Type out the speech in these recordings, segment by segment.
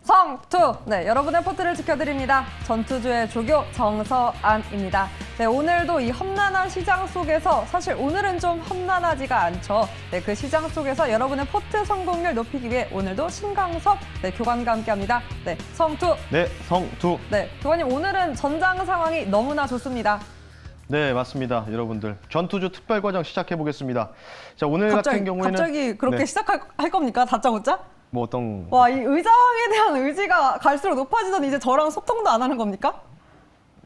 성투! 네, 여러분의 포트를 지켜드립니다. 전투주의 조교 정서안입니다. 네, 오늘도 이 험난한 시장 속에서 사실 오늘은 좀 험난하지가 않죠. 네, 그 시장 속에서 여러분의 포트 성공률 높이기 위해 오늘도 신강섭 교관과 함께합니다. 네, 성투! 네, 성투. 네, 교관님 오늘은 전장 상황이 너무나 좋습니다. 네, 맞습니다. 여러분들 전투주 특별과정 시작해 보겠습니다. 자, 오늘 같은 경우에는 갑자기 그렇게 네. 시작할 겁니까? 다짜고짜? 뭐 어떤 와, 이 의장에 대한 의지가 갈수록 높아지더니 이제 저랑 소통도 안 하는 겁니까?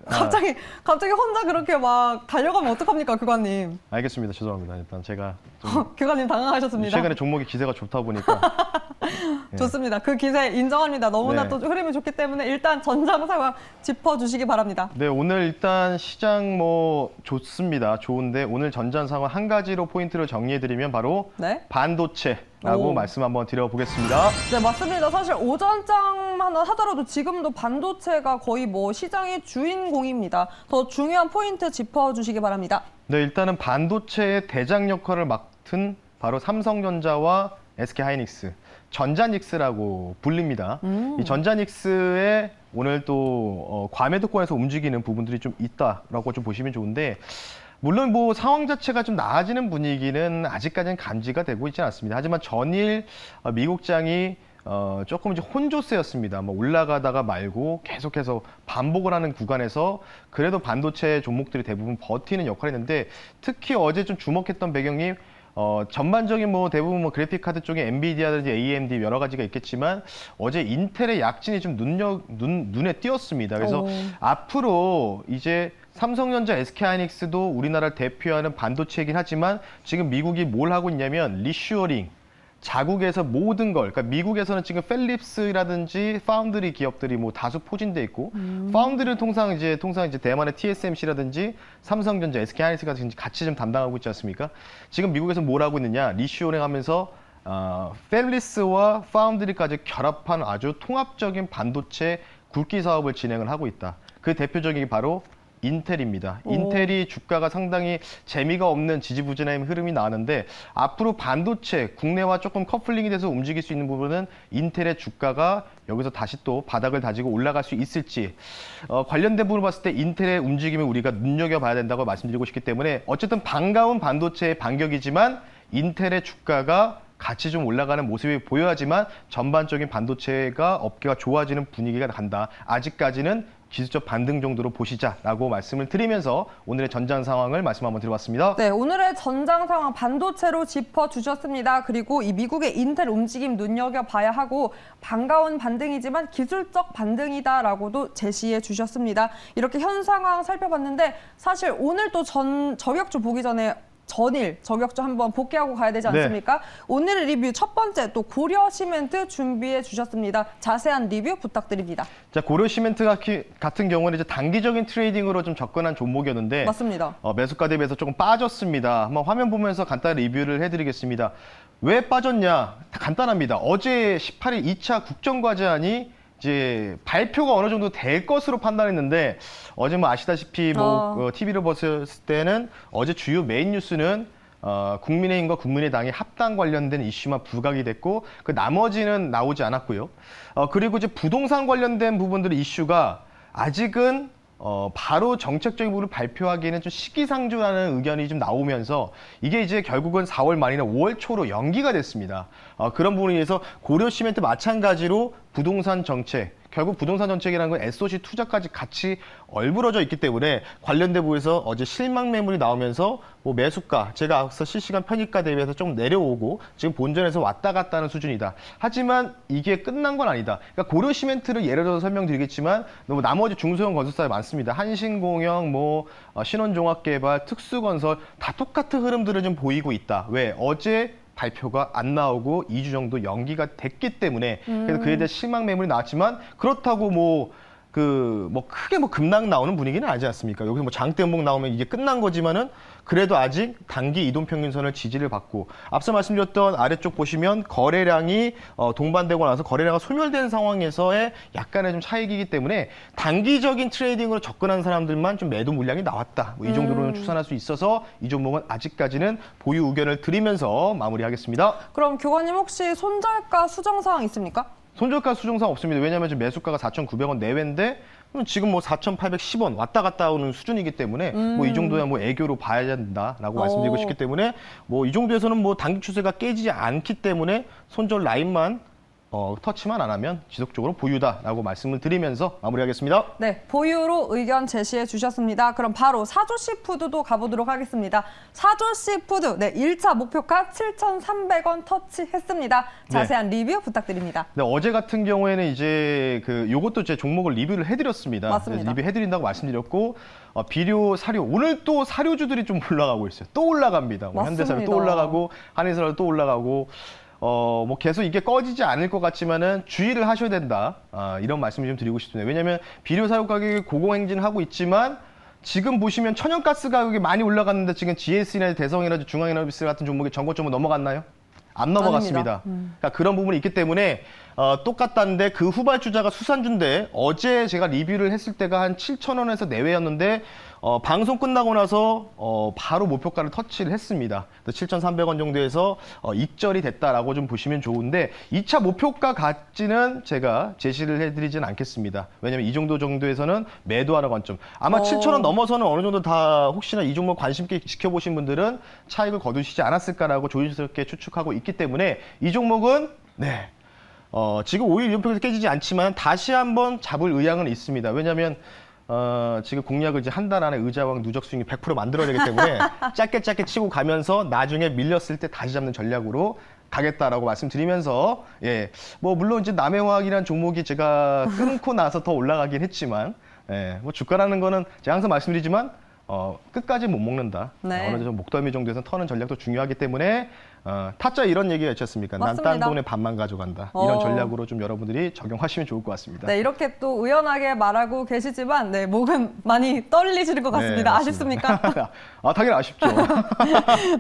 갑자기 혼자 그렇게 막 달려가면 어떡합니까, 교관님? 알겠습니다. 죄송합니다. 일단 제가 좀 교관님 당황하셨습니다. 최근에 종목이 기세가 좋다 보니까 좋습니다. 그 기세 인정합니다. 너무나 네. 또 흐름이 좋기 때문에 일단 전장 상황 짚어주시기 바랍니다. 네, 오늘 일단 시장 뭐 좋습니다. 좋은데 오늘 전장 상황 한 가지로 포인트를 정리해드리면 바로 네. 반도체라고 오. 말씀 한번 드려보겠습니다. 네, 맞습니다. 사실 오전장만 하더라도 지금도 반도체가 거의 뭐 시장의 주인공입니다. 더 중요한 포인트 짚어주시기 바랍니다. 네, 일단은 반도체의 대장 역할을 맡은 바로 삼성전자와 SK하이닉스, 전자닉스라고 불립니다. 이 전자닉스의 오늘 또 과매도권에서 움직이는 부분들이 좀 있다라고 좀 보시면 좋은데, 물론 뭐 상황 자체가 좀 나아지는 분위기는 아직까지는 감지가 되고 있지는 않습니다. 하지만 전일 미국장이 조금 이제 혼조세였습니다. 뭐 올라가다가 말고 계속해서 반복을 하는 구간에서 그래도 반도체 종목들이 대부분 버티는 역할을 했는데, 특히 어제 좀 주목했던 배경이 전반적인 뭐 대부분 뭐 그래픽 카드 쪽에 엔비디아든지 AMD 여러 가지가 있겠지만 어제 인텔의 약진이 좀 눈에 띄었습니다. 그래서 앞으로 이제 삼성전자, SK하이닉스도 우리나라를 대표하는 반도체이긴 하지만 지금 미국이 뭘 하고 있냐면 리슈어링, 자국에서 모든 걸, 그러니까 미국에서는 지금 펠립스라든지 파운드리 기업들이 뭐 다수 포진돼 있고, 파운드리는 통상 이제 대만의 TSMC라든지 삼성전자, SK하이닉스가 같이 좀 담당하고 있지 않습니까? 지금 미국에서 뭘 하고 있느냐? 리슈어링 하면서 펠리스와 파운드리까지 결합한 아주 통합적인 반도체 굵기 사업을 진행을 하고 있다. 그 대표적인 게 바로 인텔입니다. 인텔이 주가가 상당히 재미가 없는 지지부진한 흐름이 나왔는데, 앞으로 반도체 국내와 조금 커플링이 돼서 움직일 수 있는 부분은 인텔의 주가가 여기서 다시 또 바닥을 다지고 올라갈 수 있을지, 관련된 부분을 봤을 때 인텔의 움직임을 우리가 눈여겨봐야 된다고 말씀드리고 싶기 때문에, 어쨌든 반가운 반도체의 반격이지만 인텔의 주가가 같이 좀 올라가는 모습이 보여야지만 전반적인 반도체가 업계가 좋아지는 분위기가 간다. 아직까지는 기술적 반등 정도로 보시자라고 말씀을 드리면서 오늘의 전장 상황을 말씀 한번 드려봤습니다. 네, 오늘의 전장 상황 반도체로 짚어주셨습니다. 그리고 이 미국의 인텔 움직임 눈여겨봐야 하고, 반가운 반등이지만 기술적 반등이다라고도 제시해 주셨습니다. 이렇게 현 상황 살펴봤는데, 사실 오늘 또 저격주 보기 전에 전일 저격주 한번 복귀하고 가야 되지 않습니까? 네. 오늘 리뷰 첫 번째 또 고려시멘트 준비해 주셨습니다. 자세한 리뷰 부탁드립니다. 자, 고려시멘트 같은 경우는 이제 단기적인 트레이딩으로 좀 접근한 종목이었는데, 맞습니다. 매수가 대비해서 조금 빠졌습니다. 한번 화면 보면서 간단히 리뷰를 해드리겠습니다. 왜 빠졌냐? 간단합니다. 어제 18일 2차 국정과제안이 이제 발표가 어느 정도 될 것으로 판단했는데, 어제 뭐 아시다시피 뭐 TV를 봤을 때는 어제 주요 메인 뉴스는 국민의힘과 국민의당의 합당 관련된 이슈만 부각이 됐고, 그 나머지는 나오지 않았고요. 그리고 이제 부동산 관련된 부분들의 이슈가 아직은 바로 정책적인 부분을 발표하기에는 좀 시기상조라는 의견이 좀 나오면서 이게 이제 결국은 4월 말이나 5월 초로 연기가 됐습니다. 그런 부분에 의해서 고려시멘트 마찬가지로 부동산 정책, 결국 부동산 정책이라는 건 SOC 투자까지 같이 얼굴어져 있기 때문에 관련된 부분에서 어제 실망 매물이 나오면서 뭐 매수가, 제가 앞서 실시간 편입가 대비해서 좀 내려오고 지금 본전에서 왔다 갔다 하는 수준이다. 하지만 이게 끝난 건 아니다. 그러니까 고려시멘트를 예를 들어서 설명드리겠지만 나머지 중소형 건설사에 많습니다. 한신공영, 신원종합개발, 특수건설 다 똑같은 흐름들을 좀 보이고 있다. 왜? 어제 발표가 안 나오고 2주 정도 연기가 됐기 때문에, 그래서 그에 대해 실망 매물이 나왔지만, 그렇다고 크게 급락 나오는 분위기는 아니지 않습니까? 여기서 장대 음봉 나오면 이게 끝난 거지만은 그래도 아직 단기 이동평균선을 지지를 받고, 앞서 말씀드렸던 아래쪽 보시면 거래량이 동반되고 나서 거래량이 소멸된 상황에서의 약간의 좀 차익이기 때문에 단기적인 트레이딩으로 접근한 사람들만 좀 매도 물량이 나왔다. 이 정도로는 추산할 수 있어서 이 종목은 아직까지는 보유 의견을 드리면서 마무리하겠습니다. 그럼 교관님 혹시 손절가 수정 사항 있습니까? 손절가 수정상 없습니다. 왜냐하면 지금 매수가가 4,900원 내외인데 지금 뭐 4,810원 왔다 갔다 오는 수준이기 때문에 뭐 이 정도야 뭐 애교로 봐야 된다라고 말씀드리고 싶기 때문에 뭐 이 정도에서는 뭐 단기 추세가 깨지지 않기 때문에 손절 라인만 터치만 안 하면 지속적으로 보유다라고 말씀을 드리면서 마무리하겠습니다. 네, 보유로 의견 제시해 주셨습니다. 그럼 바로 사조씨푸드도 가보도록 하겠습니다. 사조씨푸드, 네, 1차 목표가 7,300원 터치했습니다. 자세한 리뷰 부탁드립니다. 네, 어제 같은 경우에는 이제 요것도 제 종목을 리뷰를 해드렸습니다. 맞습니다. 리뷰해드린다고 말씀드렸고 비료, 사료 오늘 또 사료주들이 좀 올라가고 있어요. 또 올라갑니다. 뭐 현대사료 또 올라가고 한인사료 또 올라가고. 뭐 계속 이게 꺼지지 않을 것 같지만은 주의를 하셔야 된다. 이런 말씀을 좀 드리고 싶습니다. 왜냐하면 비료 사료 가격이 고공행진하고 있지만 지금 보시면 천연가스 가격이 많이 올라갔는데 지금 GS나 대성이나 중앙에너비스 같은 종목이 전고점을 넘어갔나요? 안 넘어갔습니다. 그러니까 그런 부분이 있기 때문에 똑같다는데 그 후발주자가 수산주인데 어제 제가 리뷰를 했을 때가 한 7,000원에서 내외였는데 방송 끝나고 나서 바로 목표가를 터치를 했습니다. 7,300원 정도에서 익절이 됐다라고 좀 보시면 좋은데 2차 목표가까지는 제가 제시를 해드리진 않겠습니다. 왜냐하면 이 정도에서는 매도하는 관점. 아마 7,000원 넘어서는 어느 정도 다 혹시나 이 종목 관심 있게 지켜보신 분들은 차익을 거두시지 않았을까라고 조심스럽게 추측하고 있기 때문에 이 종목은 지금 5일 연평에서 깨지지 않지만 다시 한번 잡을 의향은 있습니다. 왜냐하면 지금 공략을 이제 한 달 안에 의자왕 누적 수익이 100% 만들어야 되기 때문에 짧게 치고 가면서 나중에 밀렸을 때 다시 잡는 전략으로 가겠다라고 말씀드리면서 뭐 물론 이제 남해화학이라는 종목이 제가 끊고 나서 더 올라가긴 했지만 뭐 주가라는 거는 제가 항상 말씀드리지만 끝까지 못 먹는다. 네. 어느 정도 목덜미 정도에서 터는 전략도 중요하기 때문에 타짜 이런 얘기가 있지 않습니까? 난 맞습니다. 딴 돈의 반만 가져간다. 이런 전략으로 좀 여러분들이 적용하시면 좋을 것 같습니다. 네, 이렇게 또 의연하게 말하고 계시지만 목은 많이 떨리시는 것 같습니다. 아쉽습니까? 당연히 아쉽죠.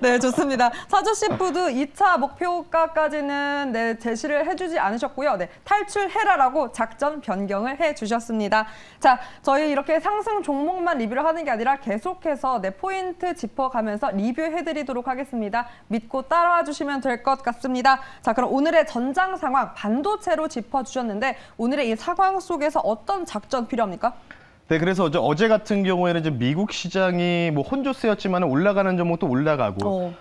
네, 좋습니다. 사조씨푸드 2차 목표가까지는 제시를 해주지 않으셨고요. 탈출해라라고 작전 변경을 해주셨습니다. 자, 저희 이렇게 상승 종목만 리뷰를 하는 게 아니라 계속해서 포인트 짚어가면서 리뷰해드리도록 하겠습니다. 믿고 따라와 주시면 될 것 같습니다. 자, 그럼 오늘의 전장 상황 반도체로 짚어주셨는데 오늘의 이 상황 속에서 어떤 작전 필요합니까? 네, 그래서 어제 같은 경우에는 이제 미국 시장이 뭐 혼조세였지만 올라가는 종목도 올라가고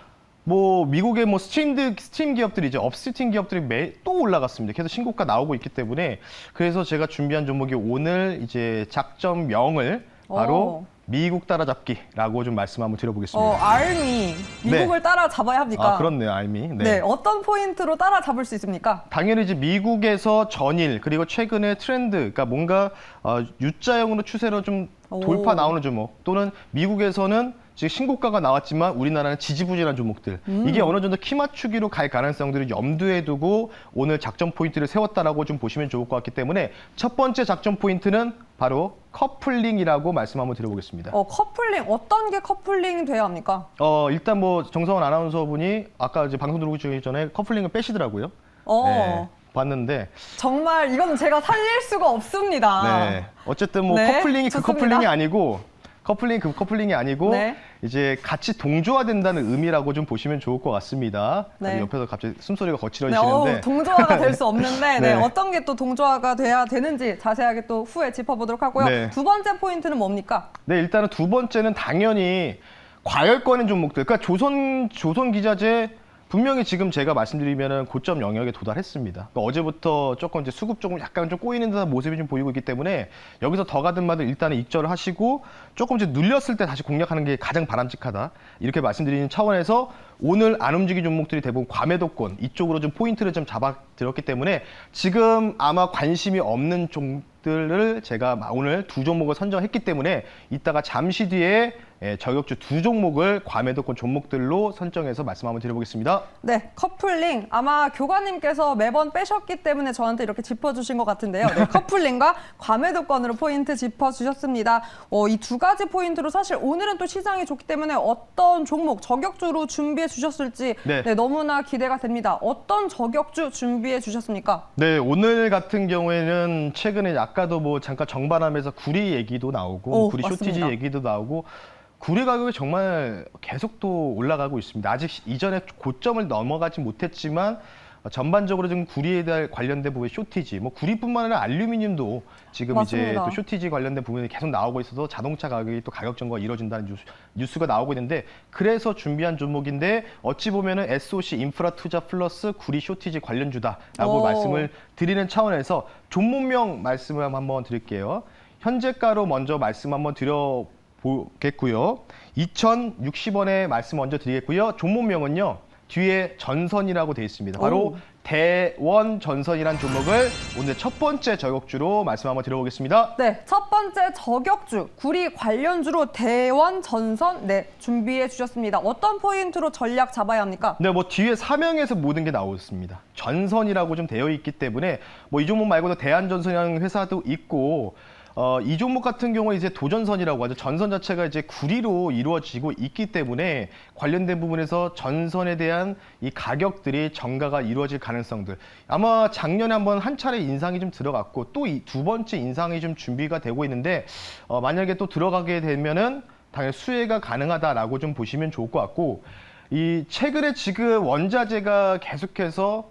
뭐 미국의 뭐 스팀 기업들이 이제 업스트림 기업들이 또 올라갔습니다. 계속 신고가 나오고 있기 때문에 그래서 제가 준비한 종목이 오늘 이제 작전명을 바로 미국 따라잡기라고 좀 말씀 한번 드려보겠습니다. 알미. 미국을 따라잡아야 합니까? 그렇네요, 알미. 네, 어떤 포인트로 따라잡을 수 있습니까? 당연히 이제 미국에서 전일 그리고 최근의 트렌드, 그러니까 뭔가 U자형으로 추세로 좀 돌파 나오는 종목 또는 미국에서는 지금 신고가가 나왔지만 우리나라는 지지부진한 종목들 이게 어느 정도 키 맞추기로 갈 가능성들을 염두에 두고 오늘 작전 포인트를 세웠다라고 좀 보시면 좋을 것 같기 때문에 첫 번째 작전 포인트는 바로 커플링이라고 말씀 한번 드려보겠습니다. 커플링 어떤 게 커플링 돼야 합니까? 일단 뭐 정성원 아나운서분이 아까 이제 방송 들어오기 전에 커플링을 빼시더라고요. 봤는데 정말 이건 제가 살릴 수가 없습니다. 네, 어쨌든 뭐 커플링이 그 커플링이 아니고. 커플링이 아니고 이제 같이 동조화된다는 의미라고 좀 보시면 좋을 것 같습니다. 옆에서 갑자기 숨소리가 거칠어지시는데 동조화가 될 수 없는데 어떤 게 또 동조화가 돼야 되는지 자세하게 또 후에 짚어보도록 하고요. 두 번째 포인트는 뭡니까? 네, 일단은 두 번째는 당연히 과열권인 종목들. 그러니까 조선기자재 분명히 지금 제가 말씀드리면은 고점 영역에 도달했습니다. 그러니까 어제부터 조금 이제 수급 조금 약간 좀 꼬이는 듯한 모습이 좀 보이고 있기 때문에 여기서 더 가든 말든 일단은 익절을 하시고 조금 이제 눌렸을 때 다시 공략하는 게 가장 바람직하다. 이렇게 말씀드리는 차원에서 오늘 안 움직인 종목들이 대부분 과매도권 이쪽으로 좀 포인트를 좀 잡아드렸기 때문에 지금 아마 관심이 없는 종목들을 제가 오늘 두 종목을 선정했기 때문에 이따가 잠시 뒤에 저격주 두 종목을 과매도권 종목들로 선정해서 말씀 한번 드려보겠습니다. 네, 커플링 아마 교관님께서 매번 빼셨기 때문에 저한테 이렇게 짚어주신 것 같은데요. 커플링과 과매도권으로 포인트 짚어주셨습니다. 이 두 가지 포인트로 사실 오늘은 또 시장이 좋기 때문에 어떤 종목 저격주로 준비해 주셨을지 너무나 기대가 됩니다. 어떤 저격주 준비해 주셨습니까? 네, 오늘 같은 경우에는 최근에 아까도 뭐 잠깐 정반하면서 구리 얘기도 나오고 구리 쇼티지 얘기도 나오고 구리 가격이 정말 계속 또 올라가고 있습니다. 아직 이전에 고점을 넘어가지 못했지만 전반적으로 지금 구리에 대한 관련된 부분의 쇼티지, 뭐 구리뿐만 아니라 알루미늄도 지금 이제 맞습니다. 또 쇼티지 관련된 부분이 계속 나오고 있어서 자동차 가격이 또 가격 전거가 이루어진다는 뉴스가 나오고 있는데, 그래서 준비한 종목인데 어찌 보면은 SOC 인프라 투자 플러스 구리 쇼티지 관련주다라고 오. 말씀을 드리는 차원에서 종목명 말씀을 한번 드릴게요. 현재가로 먼저 말씀 한번 드려보겠고요. 2,060원에 말씀 먼저 드리겠고요. 종목명은요, 뒤에 전선이라고 되어 있습니다. 바로 오. 대원전선이라는 종목을 오늘 첫 번째 저격주로 말씀 한번 드려보겠습니다. 네, 첫 번째 저격주, 구리 관련주로 대원전선 준비해 주셨습니다. 어떤 포인트로 전략 잡아야 합니까? 네, 뭐 뒤에 사명에서 모든 게 나오습니다. 전선이라고 좀 되어 있기 때문에 뭐 이 종목 말고도 대한전선이라는 회사도 있고, 이 종목 같은 경우는 이제 도전선이라고 하죠. 전선 자체가 이제 구리로 이루어지고 있기 때문에 관련된 부분에서 전선에 대한 이 가격들이 정가가 이루어질 가능성들. 아마 작년에 한번 한 차례 인상이 좀 들어갔고, 또 이 두 번째 인상이 좀 준비가 되고 있는데, 만약에 또 들어가게 되면은 당연히 수혜가 가능하다라고 좀 보시면 좋을 것 같고, 이 최근에 지금 원자재가 계속해서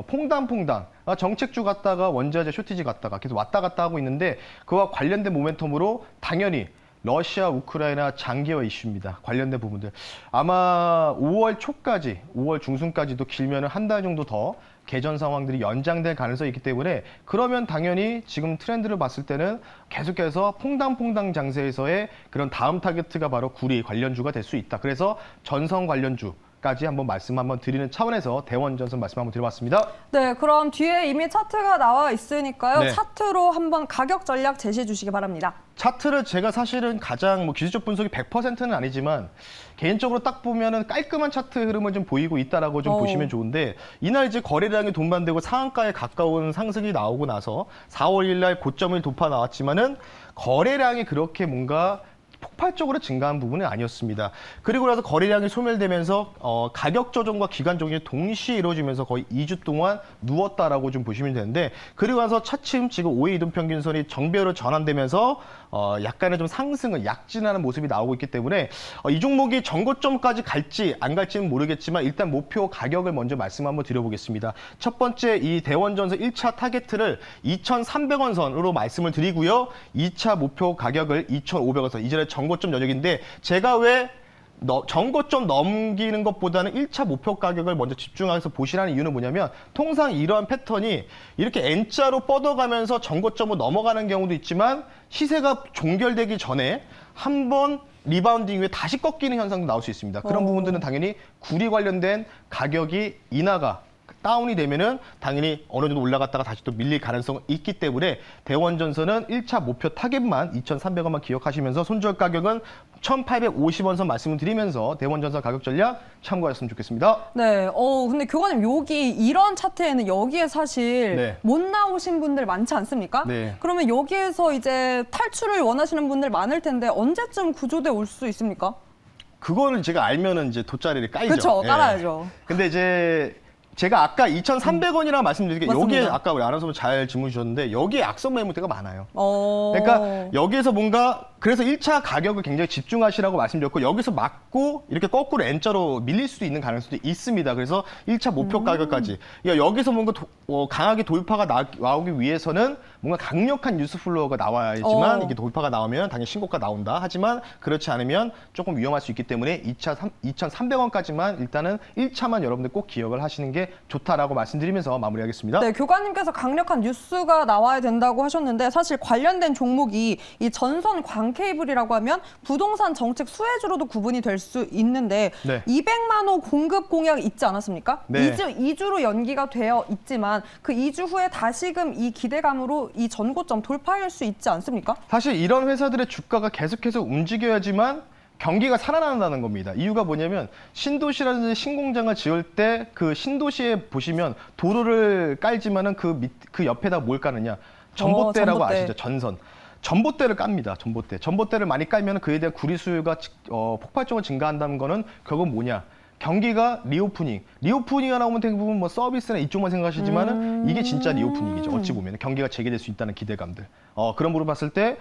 퐁당퐁당 정책주 갔다가 원자재 쇼티지 갔다가 계속 왔다 갔다 하고 있는데, 그와 관련된 모멘텀으로 당연히 러시아, 우크라이나 장기화 이슈입니다. 관련된 부분들. 아마 5월 초까지, 5월 중순까지도 길면 한 달 정도 더 개전 상황들이 연장될 가능성이 있기 때문에, 그러면 당연히 지금 트렌드를 봤을 때는 계속해서 퐁당퐁당 장세에서의 그런 다음 타겟트가 바로 구리 관련주가 될 수 있다. 그래서 전선 관련주 까지 한번 말씀 한번 드리는 차원에서 대원전선 말씀 한번 드려봤습니다. 네, 그럼 뒤에 이미 차트가 나와 있으니까요. 네. 차트로 한번 가격 전략 제시해 주시기 바랍니다. 차트를 제가 사실은 가장 뭐 기술적 분석이 100%는 아니지만 개인적으로 딱 보면은 깔끔한 차트 흐름을 좀 보이고 있다라고 좀 보시면 좋은데, 이날 이제 거래량이 동반되고 상한가에 가까운 상승이 나오고 나서 4월 1일 날 고점을 돌파 나왔지만은 거래량이 그렇게 뭔가 폭발적으로 증가한 부분은 아니었습니다. 그리고 나서 거래량이 소멸되면서 가격 조정과 기간 조정이 동시에 이루어지면서 거의 2주 동안 누웠다라고 좀 보시면 되는데, 그리고 나서 차츰 지금 5일 이동평균선이 정배로 전환되면서 약간의 좀 상승을 약진하는 모습이 나오고 있기 때문에 이 종목이 전고점까지 갈지 안 갈지는 모르겠지만 일단 목표 가격을 먼저 말씀 한번 드려보겠습니다. 첫 번째 이 대원전선 1차 타겟을 2,300원 선으로 말씀을 드리고요. 2차 목표 가격을 2,500원 선, 이전에 전고점 영역인데, 제가 왜 전고점 넘기는 것보다는 1차 목표 가격을 먼저 집중해서 보시라는 이유는 뭐냐면, 통상 이러한 패턴이 이렇게 N자로 뻗어가면서 전고점을 넘어가는 경우도 있지만 시세가 종결되기 전에 한번 리바운딩 후에 다시 꺾이는 현상도 나올 수 있습니다. 그런 부분들은 당연히 구리 관련된 가격이 인하가 다운이 되면은 당연히 어느 정도 올라갔다가 다시 또 밀릴 가능성이 있기 때문에 대원전선은 1차 목표 타겟만 2,300원만 기억하시면서 손절 가격은 1,850원 선 말씀을 드리면서 대원전선 가격 전략 참고하셨으면 좋겠습니다. 네, 근데 교관님 여기 이런 차트에는 여기에 사실 네. 못 나오신 분들 많지 않습니까? 네. 그러면 여기에서 이제 탈출을 원하시는 분들 많을 텐데 언제쯤 구조돼 올 수 있습니까? 그거는 제가 알면은 이제 돗자리를 깔죠. 그렇죠, 예. 깔아야죠. 근데 이제 제가 아까 2,300원이라고 말씀드린 게, 맞습니다. 여기에 아까 우리 아나운서분 잘 질문 주셨는데 여기에 악성 매물대가 많아요. 어... 그러니까 여기에서 뭔가, 그래서 1차 가격을 굉장히 집중하시라고 말씀드렸고, 여기서 맞고 이렇게 거꾸로 N자로 밀릴 수도 있는 가능성도 있습니다. 그래서 1차 목표 가격까지. 그러니까 여기서 뭔가 강하게 돌파가 나오기 위해서는 뭔가 강력한 뉴스 플로어가 나와야지만 이게 돌파가 나오면 당연히 신고가 나온다. 하지만 그렇지 않으면 조금 위험할 수 있기 때문에 2,300원까지만 일단은 1차만 여러분들 꼭 기억을 하시는 게 좋다라고 말씀드리면서 마무리하겠습니다. 네, 교관님께서 강력한 뉴스가 나와야 된다고 하셨는데, 사실 관련된 종목이 이 전선 광 케이블이라고 하면 부동산 정책 수혜주로도 구분이 될 수 있는데, 네. 200만 호 공급 공약이 있지 않았습니까? 네. 2주로 연기가 되어 있지만 그 2주 후에 다시금 이 기대감으로 이 전고점 돌파할 수 있지 않습니까? 사실 이런 회사들의 주가가 계속해서 움직여야지만 경기가 살아난다는 겁니다. 이유가 뭐냐면, 신도시라든지 신공장을 지을 때 그 신도시에 보시면 도로를 깔지만은 그 옆에다 뭘 까느냐? 전봇대라고 전봇대. 아시죠? 전선. 전봇대를 깝니다. 전봇대. 전봇대를 많이 깔면 그에 대한 구리 수요가 폭발적으로 증가한다는 거는 결국은 뭐냐? 경기가 리오프닝. 리오프닝이 나오면 대부분 뭐 서비스나 이쪽만 생각하시지만은 이게 진짜 리오프닝이죠. 어찌 보면 경기가 재개될 수 있다는 기대감들. 그런 부분을 봤을 때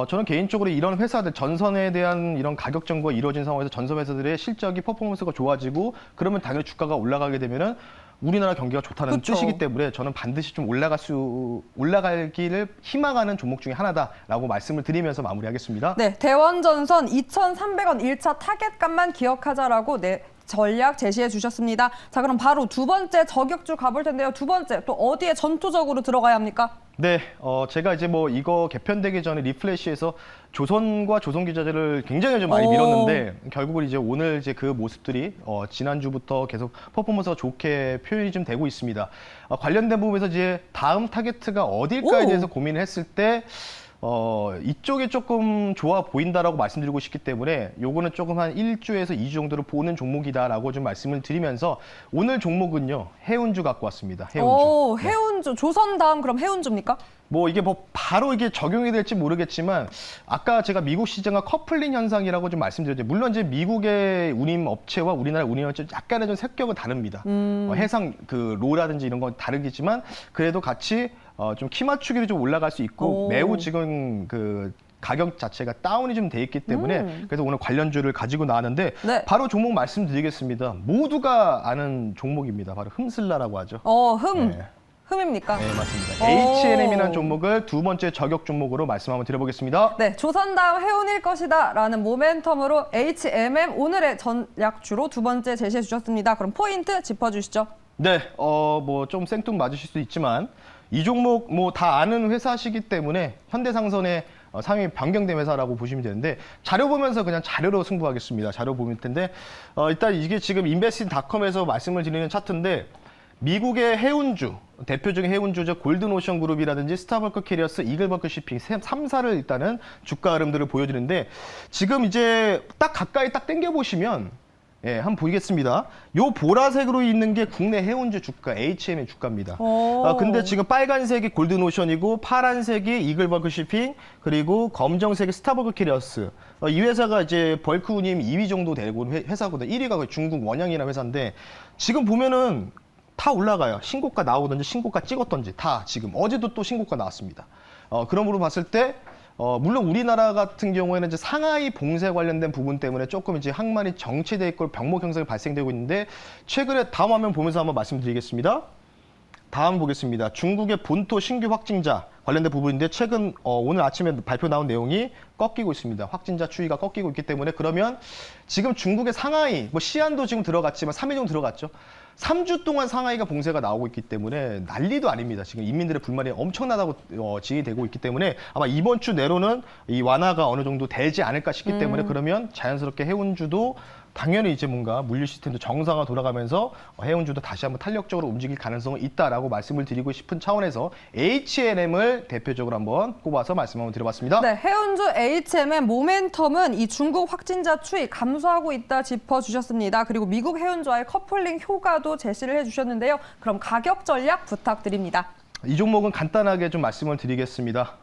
저는 개인적으로 이런 회사들, 전선에 대한 이런 가격 정보가 이루어진 상황에서 전선 회사들의 실적이 퍼포먼스가 좋아지고, 그러면 당연히 주가가 올라가게 되면은 우리나라 경기가 좋다는 그쵸. 뜻이기 때문에 저는 반드시 좀 올라가기를 희망하는 종목 중에 하나다라고 말씀을 드리면서 마무리하겠습니다. 네, 대원전선 2,300원 1차 타겟값만 기억하자라고 전략 제시해 주셨습니다. 자, 그럼 바로 두 번째 저격주 가볼 텐데요. 두 번째 또 어디에 전투적으로 들어가야 합니까? 네, 제가 이제 뭐 이거 개편되기 전에 리플래시에서 조선과 조선기자재를 굉장히 좀 많이 밀었는데 결국은 이제 오늘 이제 그 모습들이 지난주부터 계속 퍼포먼스가 좋게 표현이 좀 되고 있습니다. 관련된 부분에서 이제 다음 타겟트가 어딜까에 대해서 고민을 했을 때 이쪽이 조금 좋아 보인다라고 말씀드리고 싶기 때문에 요거는 조금 한 1주에서 2주 정도로 보는 종목이다라고 좀 말씀을 드리면서 오늘 종목은요, 해운주 갖고 왔습니다. 해운주. 해운주. 조선 다음 그럼 해운주입니까? 뭐 이게 뭐 바로 이게 적용이 될지 모르겠지만 아까 제가 미국 시장과 커플링 현상이라고 좀 말씀드렸죠. 물론 이제 미국의 운임 업체와 우리나라 운임 업체 약간의 좀 색격은 다릅니다. 해상 그 로라든지 이런 건 다르겠지만 그래도 같이 좀 키 맞추기로 좀 올라갈 수 있고 매우 지금 그 가격 자체가 다운이 좀 돼 있기 때문에 그래서 오늘 관련주를 가지고 나왔는데 네. 바로 종목 말씀드리겠습니다. 모두가 아는 종목입니다. 바로 흠슬라라고 하죠. 네. 흠입니까? 네, 맞습니다. H&M이라는 종목을 두 번째 저격 종목으로 말씀 한번 드려보겠습니다. 네, 조선 다음 해운일 것이다 라는 모멘텀으로 HMM 오늘의 전략주로 두 번째 제시해 주셨습니다. 그럼 포인트 짚어주시죠. 네, 뭐 좀 생뚱맞으실 수 있지만 이 종목 뭐 다 아는 회사시기 때문에 현대상선의 상위 변경된 회사라고 보시면 되는데 자료 보면서 그냥 자료로 승부하겠습니다. 자료 보면 텐데 일단 이게 지금 인베스팅닷컴에서 말씀을 드리는 차트인데 미국의 해운주, 대표적인 해운주죠. 골든오션 그룹이라든지 스타버크 캐리어스, 이글버크 shipping 3사를 일단은 주가 흐름들을 보여드리는데 지금 이제 딱 가까이 딱 당겨보시면 한번 보이겠습니다. 요 보라색으로 있는 게 국내 해운주 주가, HM의 주가입니다. 근데 지금 빨간색이 골든오션이고 파란색이 이글버크 shipping 그리고 검정색이 스타버크 캐리어스. 이 회사가 이제 벌크 운임 2위 정도 되고 회사거든요. 1위가 중국 원양이라는 회사인데 지금 보면은 다 올라가요. 신고가 나오든지 신고가 찍었던지 다 지금 어제도 또 신고가 나왔습니다. 그러므로 봤을 때 물론 우리나라 같은 경우에는 이제 상하이 봉쇄 관련된 부분 때문에 조금 이제 항만이 정체돼 있고 병목 형성이 발생되고 있는데 최근에 다음 화면 보면서 한번 말씀드리겠습니다. 다음 보겠습니다. 중국의 본토 신규 확진자 관련된 부분인데 최근 오늘 아침에 발표 나온 내용이 꺾이고 있습니다. 확진자 추이가 꺾이고 있기 때문에 그러면 지금 중국의 상하이, 뭐 시안도 지금 들어갔지만 3일 정도 들어갔죠. 3주 동안 상하이가 봉쇄가 나오고 있기 때문에 난리도 아닙니다. 지금 인민들의 불만이 엄청나다고 지휘되고 있기 때문에 아마 이번 주 내로는 이 완화가 어느 정도 되지 않을까 싶기 때문에 그러면 자연스럽게 해운주도 당연히 이제 뭔가 물류 시스템도 정상화 돌아가면서 해운주도 다시 한번 탄력적으로 움직일 가능성은 있다라고 말씀을 드리고 싶은 차원에서 H&M을 대표적으로 한번 꼽아서 말씀 한번 드려봤습니다. 네, 해운주 HMM 모멘텀은 이 중국 확진자 추이 감소하고 있다 짚어주셨습니다. 그리고 미국 해운주와의 커플링 효과도 제시를 해주셨는데요. 그럼 가격 전략 부탁드립니다. 이 종목은 간단하게 좀 말씀을 드리겠습니다.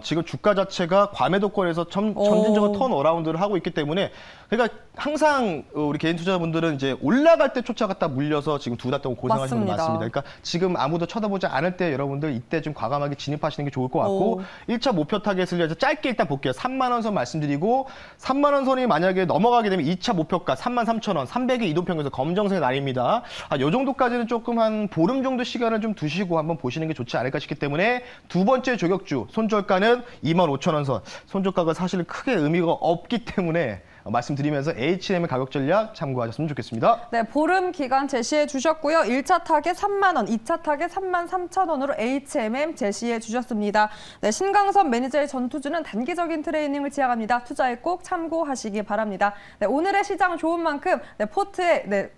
지금 주가 자체가 과매도권에서 점진적으로 턴 어라운드를 하고 있기 때문에 그러니까 항상 우리 개인 투자자분들은 이제 올라갈 때 쫓아갔다 물려서 지금 두 달 동안 고생하시는 분 많습니다. 그러니까 지금 아무도 쳐다보지 않을 때 여러분들 이때 좀 과감하게 진입하시는 게 좋을 것 같고 1차 목표 타겟을 위해서 짧게 일단 볼게요. 3만 원 선 말씀드리고 3만 원 선이 만약에 넘어가게 되면 2차 목표가 33,000원, 300의 이동평균에서 검정색 라인입니다. 요 정도까지는 조금 한 보름 정도 시간을 좀 두시고 한번 보시는 게 좋지 않을까 싶기 때문에 두 번째 저격주 손절가는 25,000원 선. 손절가가 사실 크게 의미가 없기 때문에 말씀드리면서 H&M의 가격 전략 참고하셨으면 좋겠습니다. 네, 보름 기간 제시해 주셨고요. 1차 타겟 3만 원, 2차 타겟 33,000원으로 HMM 제시해 주셨습니다. 네, 신강선 매니저의 전투주는 단기적인 트레이닝을 지향합니다. 투자에 꼭 참고하시기 바랍니다. 네, 오늘의 시장 좋은 만큼 포트에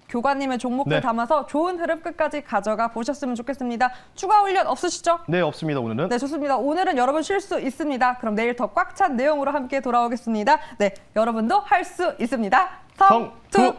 교관님의 종목들 담아서 좋은 흐름 끝까지 가져가 보셨으면 좋겠습니다. 추가 훈련 없으시죠? 네, 없습니다, 오늘은. 네, 좋습니다. 오늘은 여러분 쉴 수 있습니다. 그럼 내일 더 꽉 찬 내용으로 함께 돌아오겠습니다. 네, 여러분도 할 수 있습니다. 성투!